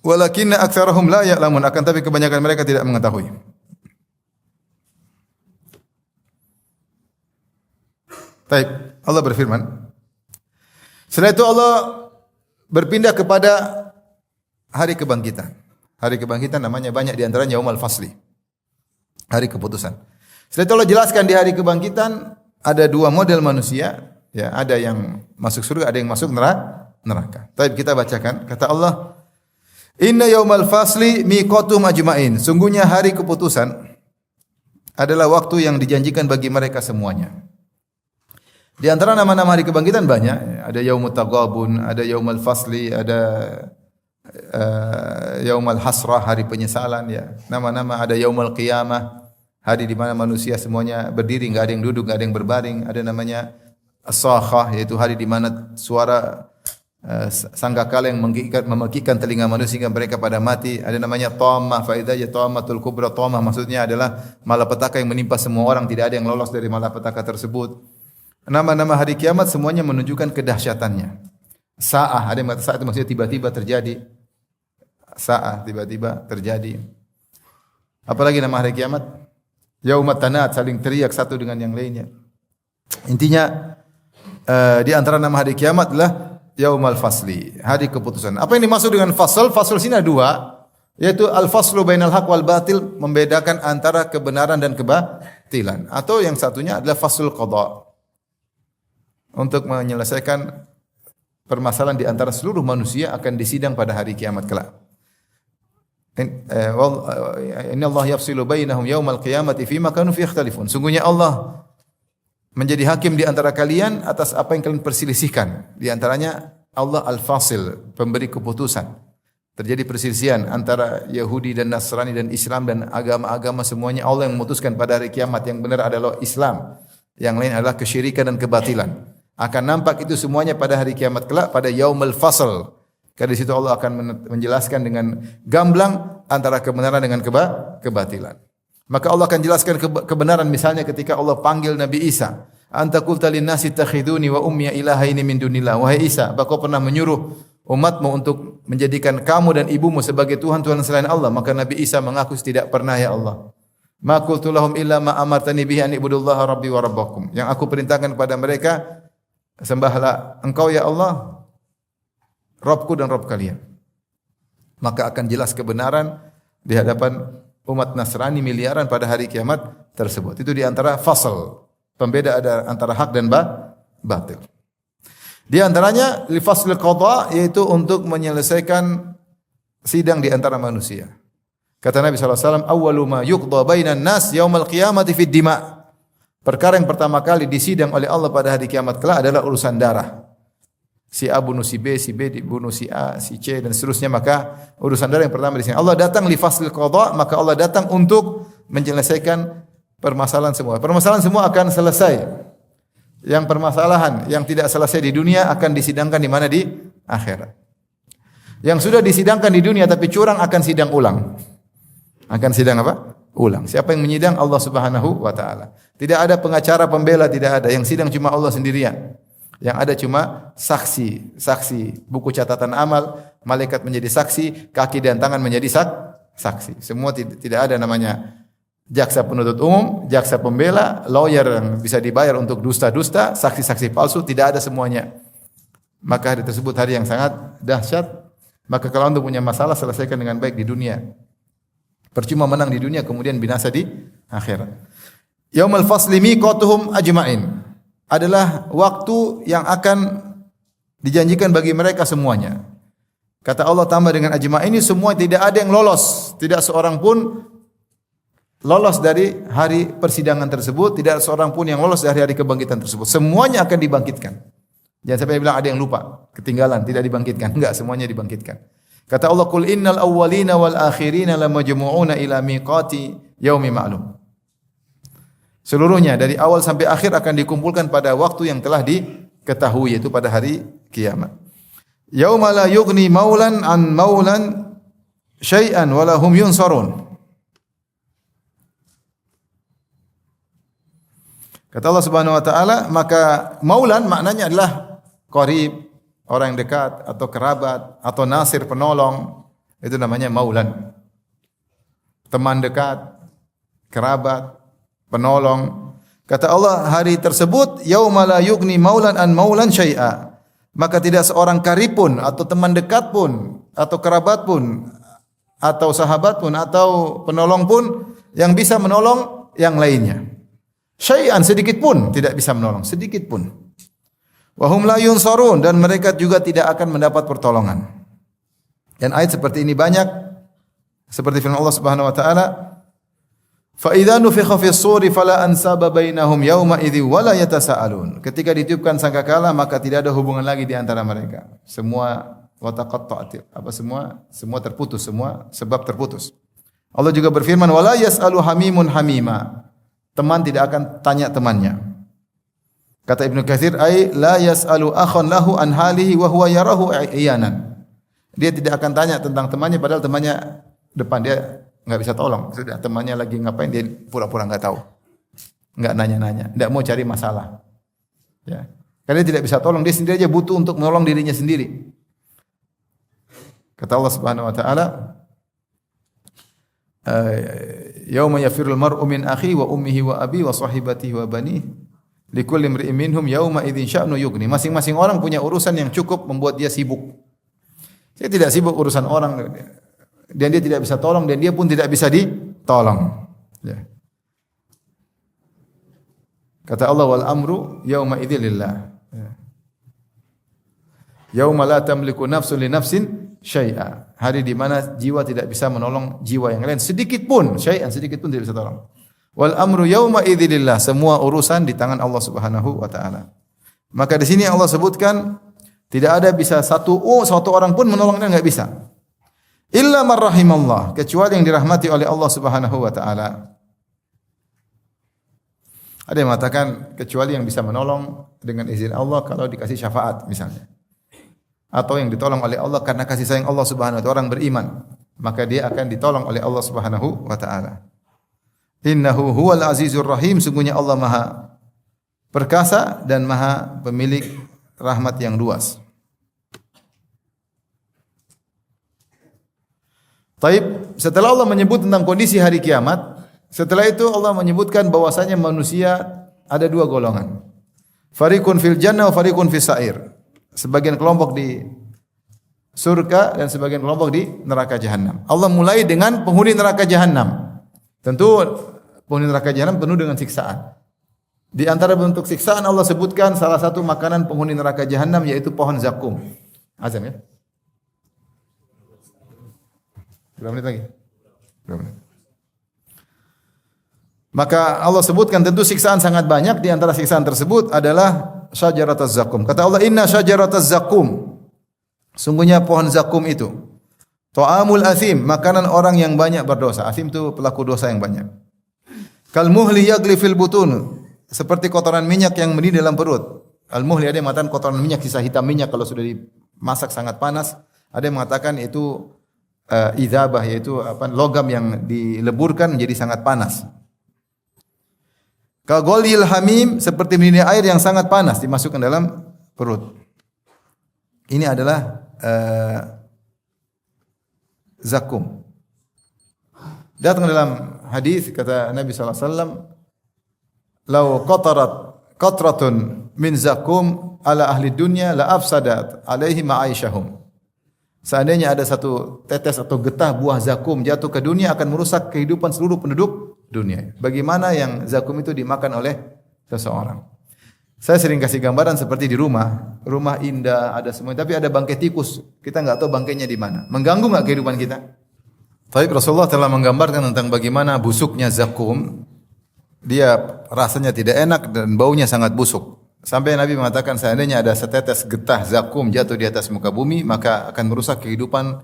Walakinna aktsarahum la ya'lamun, akan tapi kebanyakan mereka tidak mengetahui. Taib. Allah berfirman. Setelah itu Allah berpindah kepada hari kebangkitan. Hari kebangkitan namanya banyak di antaranya Yaumul Fasli. Hari keputusan. Setelah itu Allah jelaskan di hari kebangkitan ada dua model manusia, ya, ada yang masuk surga, ada yang masuk neraka. Taib, kita bacakan. Kata Allah, "Inna yaumal fasli miqatum ajmain." Sungguhnya hari keputusan adalah waktu yang dijanjikan bagi mereka semuanya. Di antara nama-nama hari kebangkitan banyak, ada yaumut taghabun, ada yaumul fasli, ada yaumul hasrah, hari penyesalan, ya. Nama-nama, ada yaumul qiyamah, hari di mana manusia semuanya berdiri, enggak ada yang duduk, enggak ada yang berbaring. Ada namanya as-sakhah, yaitu hari di mana suara sangkakala yang memekikkan telinga manusia hingga mereka pada mati. Ada namanya thammah, fa idza thammatul kubra. Thammah maksudnya adalah malapetaka yang menimpa semua orang, tidak ada yang lolos dari malapetaka tersebut. Nama-nama hari kiamat semuanya menunjukkan kedahsyatannya. Sa'ah, ada yang mengatakan saat itu maksudnya tiba-tiba terjadi. Sa'ah, tiba-tiba terjadi. Apalagi nama hari kiamat? Yaumat tanat, saling teriak satu dengan yang lainnya. Intinya di antara nama hari kiamat adalah Yaumal Fasli, hari keputusan. Apa yang dimaksud dengan fasl? Fasl sini ada dua, yaitu al-faslu bainal haq wal batil, membedakan antara kebenaran dan kebatilan. Atau yang satunya adalah faslul qada, untuk menyelesaikan permasalahan di antara seluruh manusia akan disidang pada hari kiamat kelak. Inna Allah yafsilu bainahum yaumal qiyamati fima kanu fi ikhtalifun. Sungguhnya Allah menjadi hakim di antara kalian atas apa yang kalian perselisihkan. Di antaranya Allah al-fasil, pemberi keputusan. Terjadi perselisihan antara Yahudi dan Nasrani dan Islam dan agama-agama semuanya. Allah yang memutuskan pada hari kiamat yang benar adalah Islam, yang lain adalah kesyirikan dan kebatilan. Akan nampak itu semuanya pada hari kiamat kelak, pada yaumul fasl. Karena di situ Allah akan menjelaskan dengan gamblang antara kebenaran dengan kebatilan. Maka Allah akan jelaskan kebenaran, misalnya ketika Allah panggil Nabi Isa, "Anta qulta lin-nasi ittakhiduni wa ummi ilahaini min dunillah." Wahai Isa, apa kau pernah menyuruh umatmu untuk menjadikan kamu dan ibumu sebagai Tuhan-Tuhan selain Allah? Maka Nabi Isa mengaku, tidak pernah ya Allah. Ma qultu lahum illa ma amartani bihi an ibudullaha rabbi wa rabbakum. Yang aku perintahkan kepada mereka, sembahlah Engkau ya Allah, Rabbku dan Rabb kalian. Maka akan jelas kebenaran di hadapan umat Nasrani miliaran pada hari kiamat tersebut. Itu di antara fasal, pembeda ada antara hak dan batil. Di antaranya li faslil qada, yaitu untuk menyelesaikan sidang di antara manusia. Kata Nabi SAW, "Awwalu ma yuqda bainan nas yaumal qiyamati fid dima." Perkara yang pertama kali disidang oleh Allah pada hari kiamat kelak adalah urusan darah. Si A bunuh si B dibunuh si A, si C dan seterusnya, maka urusan darah yang pertama di sini. Allah datang li faslil qada, maka Allah datang untuk menyelesaikan permasalahan semua. Permasalahan semua akan selesai. Yang permasalahan yang tidak selesai di dunia akan disidangkan di mana? Di akhirat. Yang sudah disidangkan di dunia tapi curang akan sidang ulang. Akan sidang apa? Ulang. Siapa yang menyidang? Allah Subhanahu wa taala. Tidak ada pengacara pembela, tidak ada. Yang sidang cuma Allah sendirian. Yang ada cuma saksi, buku catatan amal, malaikat menjadi saksi, kaki dan tangan menjadi saksi. Semua tidak ada namanya jaksa penuntut umum, jaksa pembela, lawyer yang bisa dibayar untuk dusta-dusta, saksi-saksi palsu, tidak ada semuanya. Maka hari tersebut hari yang sangat dahsyat. Maka kalau Anda punya masalah, selesaikan dengan baik di dunia. Percuma menang di dunia kemudian binasa di akhirat. Yaumul fasli miqatuhum ajmain, adalah waktu yang akan dijanjikan bagi mereka semuanya. Kata Allah tambah dengan ajmain ini, semua tidak ada yang lolos, tidak seorang pun lolos dari hari persidangan tersebut, tidak seorang pun yang lolos dari hari kebangkitan tersebut. Semuanya akan dibangkitkan. Jangan sampai bilang ada yang lupa, ketinggalan, tidak dibangkitkan. Enggak, semuanya dibangkitkan. Kata Allah, "Qul innal awwalina wal akhirina lamajmu'una ila miqati yaumi ma'lum." Seluruhnya dari awal sampai akhir akan dikumpulkan pada waktu yang telah diketahui, yaitu pada hari kiamat. Yauma la yughni maulan an maulan syai'an wa lahum yunsarun. Kata Allah Subhanahu wa taala, maka maulan maknanya adalah qarib, orang yang dekat, atau kerabat, atau nasir, penolong. Itu namanya maulan. Teman dekat, kerabat, penolong. Kata Allah, hari tersebut yauma la yughni maulan an maulan syai'a. Maka tidak seorang karib pun atau teman dekat pun atau kerabat pun atau sahabat pun atau penolong pun yang bisa menolong yang lainnya. Syai'an, sedikit pun tidak bisa menolong, sedikit pun. Wa hum la yunsarun, dan mereka juga tidak akan mendapat pertolongan. Dan ayat seperti ini banyak, seperti firman Allah Subhanahu wa taala, fa idza nufikha fis suri fala ansaba bainahum yauma idzi wala yatasaalun. Ketika ditiupkan sangkakala maka tidak ada hubungan lagi di antara mereka. Semua wataqatta'at, semua terputus, semua sebab terputus. Allah juga berfirman, wala yasalu hamimun hamima. Teman tidak akan tanya temannya. Kata Ibnu Katsir, ai la yasalu akhan lahu an halihi wa huwa yarahu iyanan. Dia tidak akan tanya tentang temannya padahal temannya depan dia enggak bisa tolong. Sudah temannya lagi ngapain dia pura-pura enggak tahu. Enggak nanya-nanya, enggak mau cari masalah. Ya. Karena dia tidak bisa tolong, dia sendiri aja butuh untuk menolong dirinya sendiri. Kata Allah Subhanahu wa taala, yauma yafirul mar'u min akhi wa ummihi wa abi wa sahibatihi wa banihi likulli imri'in minhum yauma idzin sya'nu yughni. Masing-masing orang punya urusan yang cukup membuat dia sibuk. Dia tidak sibuk urusan orang dan dia tidak bisa tolong dan dia pun tidak bisa ditolong. Ya. Kata Allah, wal amru yauma idzil lillah. Ya. Yauma la tamliku nafsun li nafsin syai'a. Hari di mana jiwa tidak bisa menolong jiwa yang lain sedikit pun, syai'an sedikit pun tidak bisa tolong. Wal amru yauma idzil lillah. Semua urusan di tangan Allah Subhanahu wa taala. Maka di sini Allah sebutkan tidak ada bisa satu orang pun menolongnya, enggak bisa. Illa man rahimallah, kecuali yang dirahmati oleh Allah Subhanahu wa taala. Ada yang mengatakan kecuali yang bisa menolong dengan izin Allah kalau dikasih syafaat misalnya. Atau yang ditolong oleh Allah karena kasih sayang Allah Subhanahu wa taala, orang beriman, maka dia akan ditolong oleh Allah Subhanahu wa taala. Innahu huwal azizur rahim, sungguhnya Allah Maha perkasa dan Maha pemilik rahmat yang luas. Taib, setelah Allah menyebut tentang kondisi hari kiamat, setelah itu Allah menyebutkan bahwasanya manusia ada dua golongan. Fariqun fil jannah wa fariqun fis sa'ir. Sebagian kelompok di surga dan sebagian kelompok di neraka jahanam. Allah mulai dengan penghuni neraka jahanam. Tentu penghuni neraka jahanam penuh dengan siksaan. Di antara bentuk siksaan Allah sebutkan salah satu makanan penghuni neraka jahanam yaitu pohon zakum. Azan ya? Berapa menit lagi? Berapa menit? Maka Allah sebutkan tentu siksaan sangat banyak. Di antara siksaan tersebut adalah syajarataz zakum. Kata Allah, inna syajarataz zakum. Sungguhnya pohon zakum itu ta'amul athim, makanan orang yang banyak berdosa. Athim itu pelaku dosa yang banyak. Kal muhli yagli fil butun, seperti kotoran minyak yang mendidih dalam perut. Al muhli, ada yang mengatakan kotoran minyak, sisa hitam minyak kalau sudah dimasak sangat panas. Ada yang mengatakan itu idzabah, yaitu logam yang dileburkan menjadi sangat panas. Kagolil hamim, seperti mendidih air yang sangat panas dimasukkan dalam perut. Ini adalah zakum. Datang dalam hadis kata Nabi sallallahu alaihi wasallam, "Lau qatratun min zakum ala ahli dunya la afsadat alaihi ma'aisyahum." Seandainya ada satu tetes atau getah buah zakum jatuh ke dunia akan merusak kehidupan seluruh penduduk dunia. Bagaimana yang zakum itu dimakan oleh seseorang? Saya sering kasih gambaran seperti di rumah indah, ada semua, tapi ada bangkai tikus. Kita enggak tahu bangkainya di mana. Mengganggu enggak kehidupan kita? Tapi Rasulullah telah menggambarkan tentang bagaimana busuknya zakum. Dia rasanya tidak enak dan baunya sangat busuk. Sampai Nabi mengatakan seandainya ada setetes getah zakum jatuh di atas muka bumi, maka akan merusak kehidupan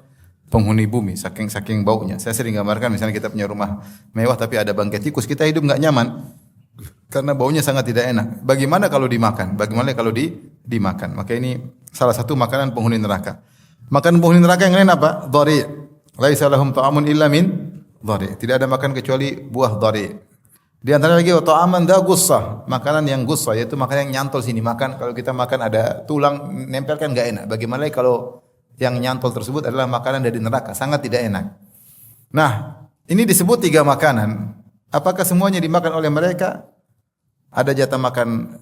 penghuni bumi, saking baunya. Saya sering gambarkan misalnya kita punya rumah mewah tapi ada bangkai tikus, kita hidup enggak nyaman karena baunya sangat tidak enak. Bagaimana kalau dimakan? Bagaimana kalau dimakan? Maka ini salah satu makanan penghuni neraka. Makanan penghuni neraka yang lain apa? Dhari'. Laisa lahum ta'amun illa min dhari'. Tidak ada makan kecuali buah dhari'. Di antara lagi ta'aman da gussah, makanan yang gussah yaitu makanan yang nyantol sini makan. Kalau kita makan ada tulang nempel kan enggak enak. Bagaimana kalau yang nyantol tersebut adalah makanan dari neraka, sangat tidak enak. Nah, ini disebut tiga makanan. Apakah semuanya dimakan oleh mereka? ada jatah makan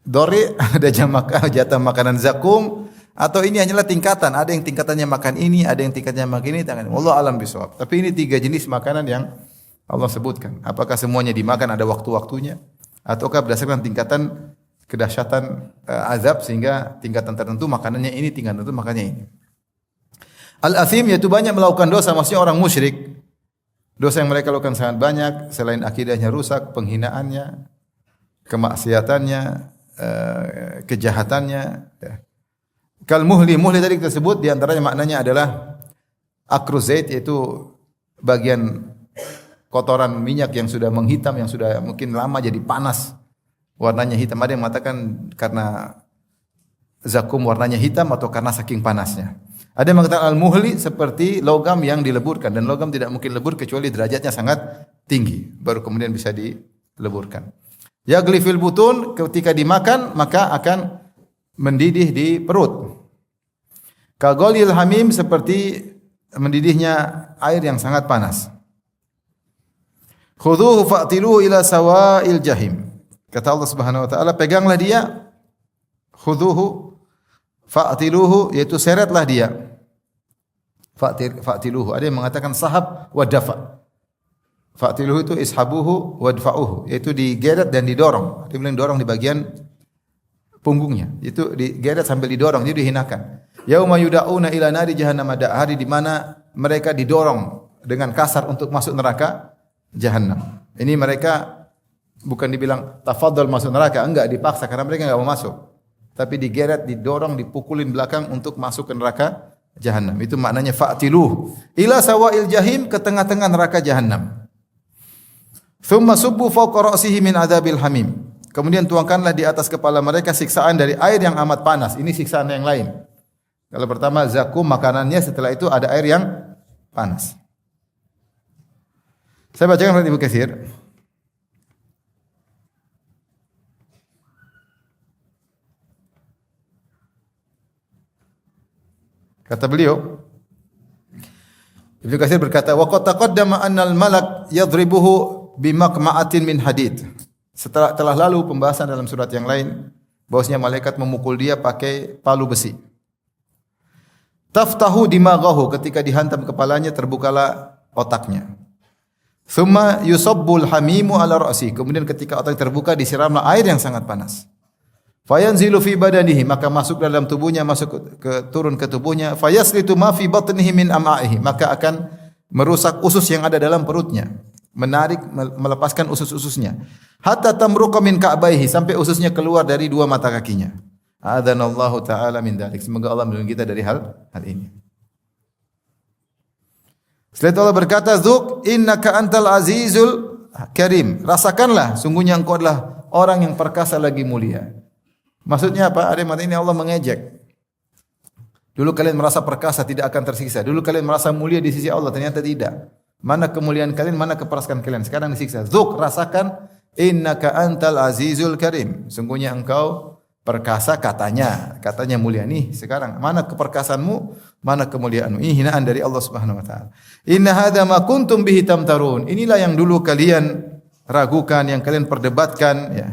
dori, ada jatah makanan zakum, atau ini hanyalah tingkatan. Ada yang tingkatannya makan ini, ada yang tingkatannya makan ini. Wallahu alam bisawab. Tapi ini 3 jenis makanan yang Allah sebutkan. Apakah semuanya dimakan ada waktu-waktunya, ataukah berdasarkan tingkatan kedahsyatan azab sehingga tingkatan tertentu makanannya ini, tingkatan tertentu makanannya ini. Al-athim yaitu banyak melakukan dosa, maksudnya orang musyrik. Dosa yang mereka lakukan sangat banyak, selain akidahnya rusak, penghinaannya, kemaksiatannya, kejahatannya. Kal muhli tadi kita sebut, di antaranya maknanya adalah akruzait, yaitu bagian kotoran minyak yang sudah menghitam, yang sudah mungkin lama jadi panas, warnanya hitam. Ada yang mengatakan karena zakum warnanya hitam atau karena saking panasnya. Ada yang mengatakan al-muhli seperti logam yang dileburkan, dan logam tidak mungkin lebur kecuali derajatnya sangat tinggi, baru kemudian bisa dileburkan. Yagli fil butun, ketika dimakan maka akan mendidih di perut. Kagolil hamim, seperti mendidihnya air yang sangat panas. Khudhuhu fa'tiluhu ila sawa'il jahim. Kata Allah Subhanahu wa taala, peganglah dia. Khudhuhu fa'tiluhu, yaitu seretlah dia. Fa'tiluhu, ada yang mengatakan sahab wa dafa. Fa'tiluhu itu ishabuhu wa dfa'uhu, yaitu digeret dan didorong. Dia bilang dorong di bagian punggungnya. Itu digeret sambil didorong, jadi dihinakan. Yauma yuda'una ila nari jahannam, ada hari di mana mereka didorong dengan kasar untuk masuk neraka jahannam. Ini mereka bukan dibilang tafadhal masuk neraka, enggak, dipaksa karena mereka enggak mau masuk. Tapi digeret, didorong, dipukulin belakang untuk masuk ke neraka jahannam. Itu maknanya fa'tiluh ila sawa'il jahim, ke tengah-tengah neraka jahannam. Thumma subbu fawqa ra'sihi min adzabil hamim. Kemudian tuangkanlah di atas kepala mereka siksaan dari air yang amat panas. Ini siksaan yang lain. Kalau pertama zakum makanannya, setelah itu ada air yang panas. Saya bacakan dari Ibnu Katsir. Kata beliau, Ibnu Katsir berkata, wa qad taqaddama anna al-malak yadribuhu bimakma'atin min hadid. Setelah telah lalu pembahasan dalam surat yang lain bahwasanya malaikat memukul dia pakai palu besi. Taftahu dimaghahu, ketika dihantam kepalanya terbukalah otaknya. Thumma yusabbul hamimu ala ra'si, kemudian ketika otak terbuka disiramlah air yang sangat panas. Fayanzilu fi badanihi, maka masuk dalam tubuhnya, turun ke tubuhnya. Fayaslitu ma fi batnihi min am'aihi, maka akan merusak usus yang ada dalam perutnya, menarik, melepaskan usus-ususnya. Hatta tamruqa min ka'baihi, sampai ususnya keluar dari 2 mata kakinya. Adzanallahu taala min dzalik. Semoga Allah melindungi kita dari hal ini. Setelah itu Allah berkata, "Dzuk innaka antal azizul karim." Rasakanlah, sungguhnya engkau adalah orang yang perkasa lagi mulia. Maksudnya apa? Ada yang mengatakan ini Allah mengejek. Dulu kalian merasa perkasa, tidak akan tersiksa. Dulu kalian merasa mulia di sisi Allah, ternyata tidak. Mana kemuliaan kalian, mana keperasaan kalian? Sekarang disiksa. Dzuk, rasakan, innaka antal azizul karim. Sungguhnya engkau perkasa, katanya mulia. Nih sekarang mana keperkasaanmu, mana kemuliaanmu? Ini hinaan dari Allah Subhanahu wa taala. Inna hadza ma kuntum bihi tamtarun. Inilah yang dulu kalian ragukan, yang kalian perdebatkan, ya.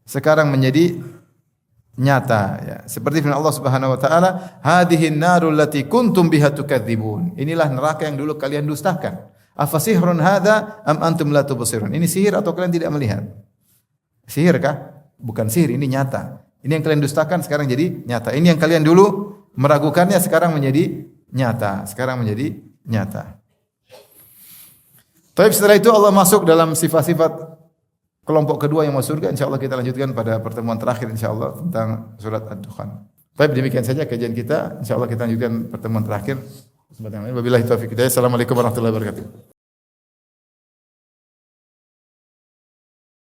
Sekarang menjadi nyata, ya. Seperti firman Allah Subhanahu wa taala, hadhihi an-narul lati kuntum biha tukadzibun. Inilah neraka yang dulu kalian dustakan. Afasihrun hadza am antum la tubsirun. Ini sihir atau kalian tidak melihat? Sihir kah? Bukan sihir, ini nyata. Ini yang kalian dustakan sekarang jadi nyata. Ini yang kalian dulu meragukannya sekarang menjadi nyata. Sekarang menjadi nyata. Tapi setelah itu Allah masuk dalam sifat-sifat kelompok kedua yang masuk surga. InsyaAllah kita lanjutkan pada pertemuan terakhir insyaAllah tentang surat Ad-Dukhan. Baik, demikian saja kajian kita. InsyaAllah kita lanjutkan pertemuan terakhir. Wabillahi taufiq hidayah. Assalamualaikum warahmatullahi wabarakatuh.